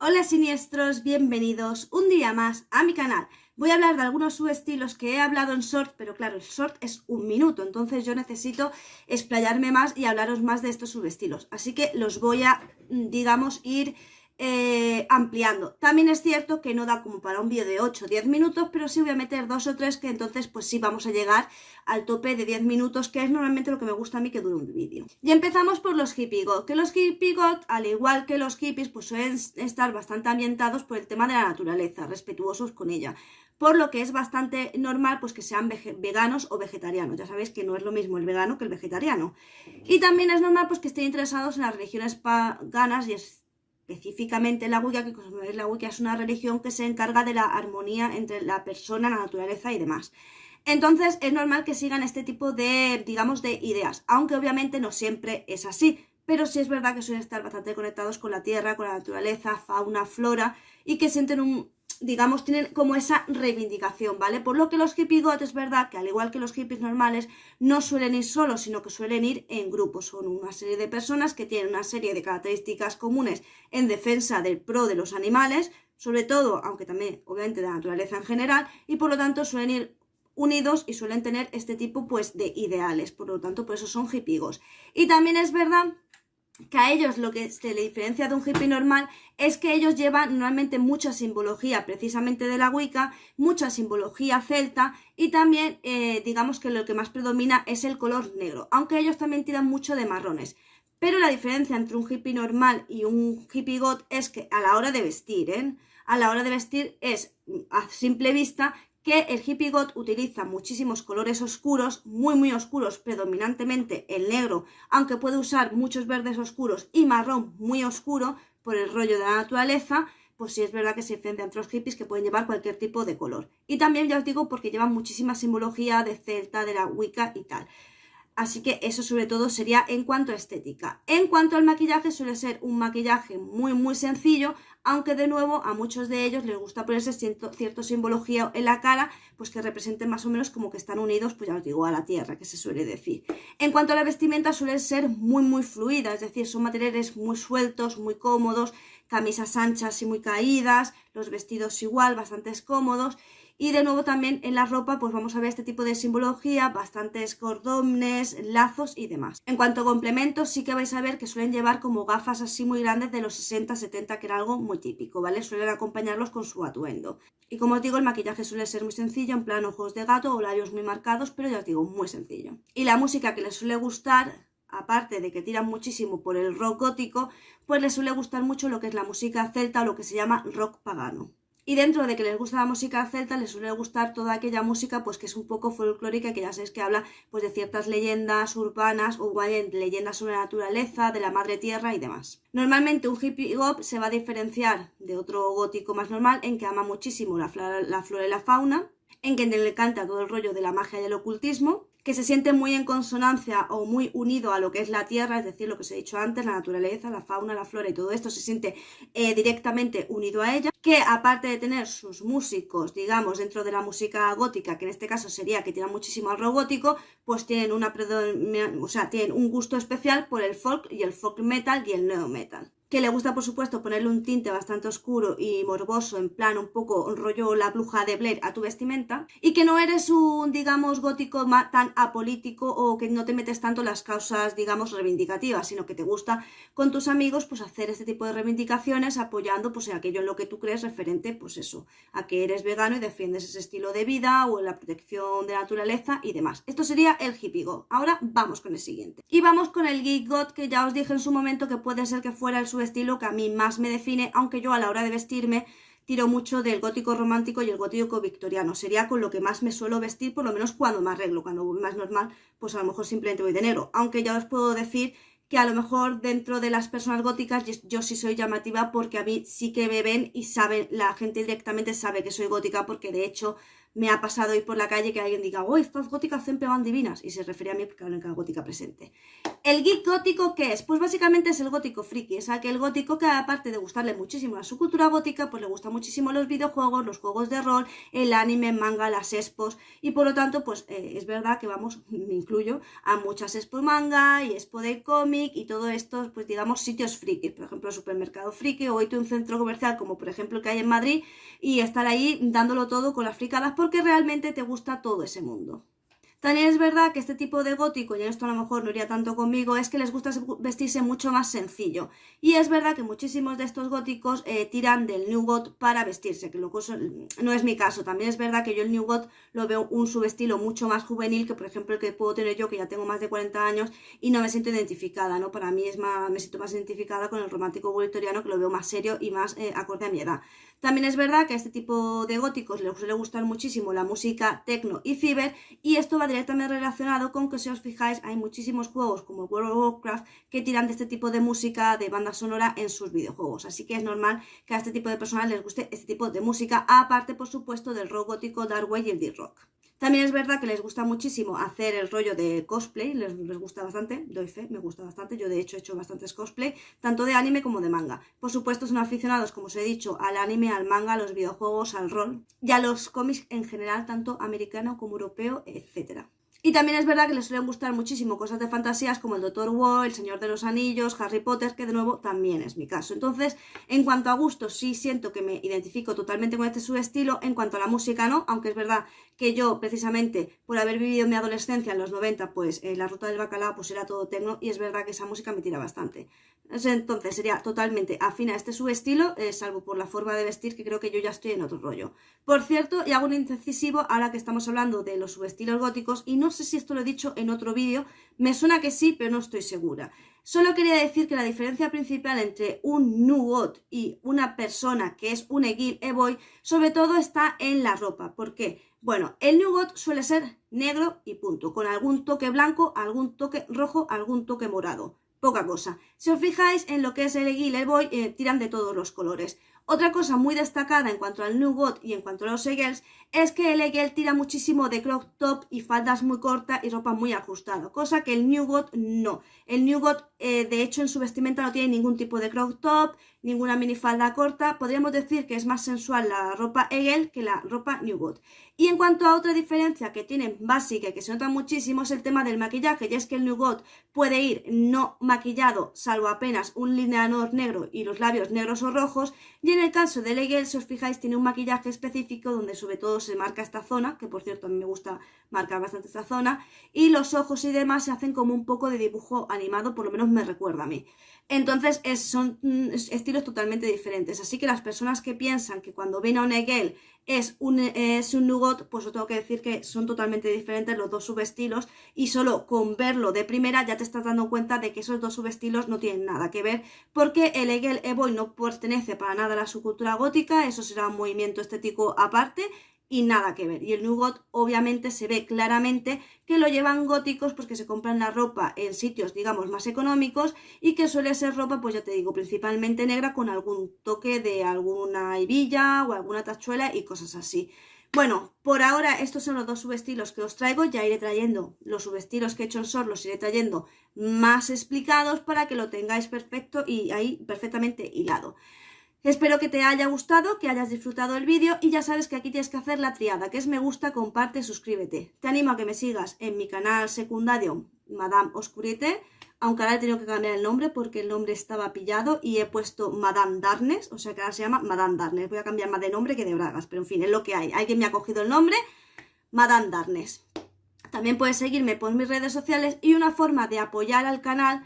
Hola siniestros, bienvenidos un día más a mi canal. Voy a hablar de algunos subestilos que he hablado en short, pero claro, el short es 1 minuto, entonces yo necesito explayarme más y hablaros más de estos subestilos. Así que los voy a, digamos, ir ampliando. También es cierto que no da como para un vídeo de 8 o 10 minutos, pero sí voy a meter 2 o 3 que entonces pues sí vamos a llegar al tope de 10 minutos, que es normalmente lo que me gusta a mí que dure un vídeo. Y empezamos por los hippie god, que los hippie god, al igual que los hippies, pues suelen estar bastante ambientados por el tema de la naturaleza, respetuosos con ella. Por lo que es bastante normal pues que sean veganos o vegetarianos. Ya sabéis que no es lo mismo el vegano que el vegetariano. Y también es normal pues que estén interesados en las religiones paganas y específicamente la Wicca, que como veis la Wicca es una religión que se encarga de la armonía entre la persona, la naturaleza y demás. Entonces es normal que sigan este tipo de, digamos, de ideas, aunque obviamente no siempre es así, pero sí es verdad que suelen estar bastante conectados con la tierra, con la naturaleza, fauna, flora, y que sienten digamos, tienen como esa reivindicación, ¿vale? Por lo que los hippie god es verdad que al igual que los hippies normales no suelen ir solos, sino que suelen ir en grupos. Son una serie de personas que tienen una serie de características comunes en defensa del pro de los animales, sobre todo, aunque también obviamente de la naturaleza en general, y por lo tanto suelen ir unidos y suelen tener este tipo pues de ideales, por lo tanto por eso son hippigos. Y también es verdad que a ellos lo que se le diferencia de un hippie normal es que ellos llevan normalmente mucha simbología precisamente de la Wicca, mucha simbología celta y también digamos que lo que más predomina es el color negro, aunque ellos también tiran mucho de marrones. Pero la diferencia entre un hippie normal y un hippie god es que a la hora de vestir, a la hora de vestir es a simple vista que el hippie god utiliza muchísimos colores oscuros, muy oscuros, predominantemente el negro, aunque puede usar muchos verdes oscuros y marrón muy oscuro por el rollo de la naturaleza, pues sí es verdad que se diferencia entre los hippies que pueden llevar cualquier tipo de color. Y también ya os digo porque llevan muchísima simbología de celta, de la Wicca y tal. Así que eso sobre todo sería en cuanto a estética. En cuanto al maquillaje, suele ser un maquillaje muy sencillo, aunque de nuevo a muchos de ellos les gusta ponerse cierta simbología en la cara, pues que representen más o menos como que están unidos, pues ya os digo, a la tierra, que se suele decir. En cuanto a la vestimenta, suele ser muy fluida, es decir, son materiales muy sueltos, muy cómodos, camisas anchas y muy caídas, los vestidos igual, bastante cómodos. Y de nuevo también en la ropa pues vamos a ver este tipo de simbología, bastantes cordones, lazos y demás. En cuanto a complementos sí que vais a ver que suelen llevar como gafas así muy grandes de los 60-70, que era algo muy típico, ¿vale? Suelen acompañarlos con su atuendo. Y como os digo, el maquillaje suele ser muy sencillo, en plan ojos de gato o labios muy marcados, pero ya os digo, muy sencillo. Y la música que les suele gustar, aparte de que tiran muchísimo por el rock gótico, pues les suele gustar mucho lo que es la música celta o lo que se llama rock pagano. Y dentro de que les gusta la música celta, les suele gustar toda aquella música pues que es un poco folclórica, que ya sabéis que habla pues de ciertas leyendas urbanas o leyendas sobre la naturaleza, de la madre tierra y demás. Normalmente un hippie god se va a diferenciar de otro gótico más normal en que ama muchísimo la flora y la fauna, en que le encanta todo el rollo de la magia y el ocultismo, que se siente muy en consonancia o muy unido a lo que es la tierra, es decir, lo que os he dicho antes, la naturaleza, la fauna, la flora y todo esto se siente directamente unido a ella, que aparte de tener sus músicos, digamos, dentro de la música gótica, que en este caso sería que tiran muchísimo al rock gótico, pues tienen tienen un gusto especial por el folk y el folk metal y el neo metal. Que le gusta, por supuesto, ponerle un tinte bastante oscuro y morboso, en plan un poco rollo la bruja de Blair a tu vestimenta, y que no eres un, digamos, gótico tan apolítico o que no te metes tanto en las causas, digamos, reivindicativas, sino que te gusta con tus amigos pues hacer este tipo de reivindicaciones apoyando pues aquello en lo que tú crees referente, pues eso, a que eres vegano y defiendes ese estilo de vida o la protección de la naturaleza y demás. Esto sería el hippie god. Ahora vamos con el siguiente. Y vamos con el geek god, que ya os dije en su momento que puede ser que fuera el estilo que a mí más me define, aunque yo a la hora de vestirme tiro mucho del gótico romántico y el gótico victoriano. Sería con lo que más me suelo vestir, por lo menos cuando me arreglo. Cuando voy más normal, pues a lo mejor simplemente voy de negro. Aunque ya os puedo decir que a lo mejor dentro de las personas góticas yo sí soy llamativa, porque a mí sí que me ven y saben, la gente directamente sabe que soy gótica, porque de hecho me ha pasado ir por la calle que alguien diga, oh, estas góticas siempre van divinas, y se refiere a mí porque es la única gótica presente. ¿El geek gótico qué es? Pues básicamente es el gótico friki, es aquel gótico que aparte de gustarle muchísimo a su cultura gótica, pues le gusta muchísimo los videojuegos, los juegos de rol, el anime, manga, las expos, y por lo tanto, pues es verdad que vamos, me incluyo, a muchas expo manga y expo de cómic y todo esto, pues digamos sitios frikis, por ejemplo supermercado friki o irte a un centro comercial como por ejemplo el que hay en Madrid y estar ahí dándolo todo con las fricadas porque realmente te gusta todo ese mundo. También es verdad que este tipo de gótico, y esto a lo mejor no iría tanto conmigo, es que les gusta vestirse mucho más sencillo. Y es verdad que muchísimos de estos góticos tiran del New God para vestirse, que luego no es mi caso. También es verdad que yo el New God lo veo un subestilo mucho más juvenil que, por ejemplo, el que puedo tener yo, que ya tengo más de 40 años y no me siento identificada, ¿no? Para mí me siento más identificada con el romántico victoriano, que lo veo más serio y más acorde a mi edad. También es verdad que a este tipo de góticos les suele gustar muchísimo la música techno y ciber, y esto va directamente relacionado con que, si os fijáis, hay muchísimos juegos como World of Warcraft que tiran de este tipo de música de banda sonora en sus videojuegos, así que es normal que a este tipo de personas les guste este tipo de música, aparte por supuesto del rock gótico, dark wave y el death rock. También es verdad que les gusta muchísimo hacer el rollo de cosplay, les gusta bastante, doy fe, me gusta bastante, yo de hecho he hecho bastantes cosplay, tanto de anime como de manga. Por supuesto son aficionados, como os he dicho, al anime, al manga, a los videojuegos, al rol y a los cómics en general, tanto americano como europeo, etc. Y también es verdad que les suelen gustar muchísimo cosas de fantasías como el Doctor Who, el Señor de los Anillos, Harry Potter, que de nuevo también es mi caso. Entonces, en cuanto a gustos, sí siento que me identifico totalmente con este subestilo. En cuanto a la música, no, aunque es verdad que yo, precisamente, por haber vivido mi adolescencia en los 90, pues la ruta del bacalao pues era todo techno, y es verdad que esa música me tira bastante. Entonces sería totalmente afín a este subestilo, salvo por la forma de vestir, que creo que yo ya estoy en otro rollo. Por cierto, y hago un incisivo ahora que estamos hablando de los subestilos góticos, y no sé si esto lo he dicho en otro vídeo, me suena que sí, pero no estoy segura. Solo quería decir que la diferencia principal entre un New God y una persona que es un Egil Evoy, sobre todo está en la ropa. ¿Por qué? Bueno, el New God suele ser negro y punto, con algún toque blanco, algún toque rojo, algún toque morado. Poca cosa. Si os fijáis en lo que es el Egil Evoy, tiran de todos los colores. Otra cosa muy destacada en cuanto al New God y en cuanto a los Egels es que el Egel tira muchísimo de crop top y faldas muy cortas y ropa muy ajustada, cosa que el New God no. El New God, de hecho, en su vestimenta no tiene ningún tipo de crop top, ninguna minifalda corta. Podríamos decir que es más sensual la ropa Egel que la ropa New God. Y en cuanto a otra diferencia que tienen básica y que se nota muchísimo, es el tema del maquillaje, y es que el New God puede ir no maquillado, salvo apenas un lineador negro y los labios negros o rojos, y en el caso del Egel, si os fijáis, tiene un maquillaje específico donde sobre todo se marca esta zona, que por cierto a mí me gusta marcar bastante esta zona, y los ojos y demás se hacen como un poco de dibujo animado, por lo menos me recuerda a mí. Entonces son estilos totalmente diferentes, así que las personas que piensan que cuando ven a un Egel es un New God, pues os tengo que decir que son totalmente diferentes los dos subestilos, y solo con verlo de primera ya te estás dando cuenta de que esos dos subestilos no tienen nada que ver, porque el Egel Evoy no pertenece para nada a la subcultura gótica, eso será un movimiento estético aparte y nada que ver. Y el New God obviamente se ve claramente que lo llevan góticos, pues que se compran la ropa en sitios, digamos, más económicos, y que suele ser ropa, pues ya te digo, principalmente negra con algún toque de alguna hebilla o alguna tachuela y cosas así. Bueno, por ahora estos son los dos subestilos que os traigo. Ya iré trayendo los subestilos que he hecho en Sort, los iré trayendo más explicados para que lo tengáis perfecto y ahí perfectamente hilado. Espero que te haya gustado, que hayas disfrutado el vídeo, y ya sabes que aquí tienes que hacer la triada, que es me gusta, comparte, suscríbete. Te animo a que me sigas en mi canal secundario Madame Oscurite, aunque ahora he tenido que cambiar el nombre porque el nombre estaba pillado y he puesto Madame Darkness, o sea que ahora se llama Madame Darkness. Voy a cambiar más de nombre que de bragas, pero en fin, es lo que hay. Alguien me ha cogido el nombre, Madame Darkness. También puedes seguirme por mis redes sociales, y una forma de apoyar al canal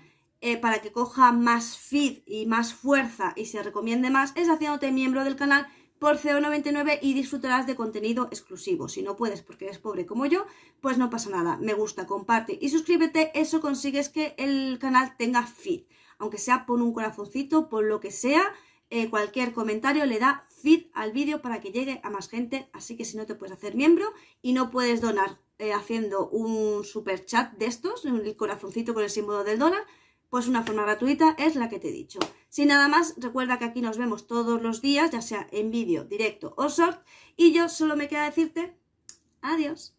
para que coja más feed y más fuerza y se recomiende más es haciéndote miembro del canal por 0,99 y disfrutarás de contenido exclusivo. Si no puedes porque eres pobre como yo, pues no pasa nada. Me gusta, comparte y suscríbete, eso consigues que el canal tenga feed. Aunque sea pon un corazoncito, por lo que sea, cualquier comentario le da feed al vídeo para que llegue a más gente. Así que si no te puedes hacer miembro y no puedes donar haciendo un super chat de estos, el corazoncito con el símbolo del dólar, pues una forma gratuita es la que te he dicho. Sin nada más, recuerda que aquí nos vemos todos los días, ya sea en vídeo, directo o short, y yo solo me queda decirte Adiós.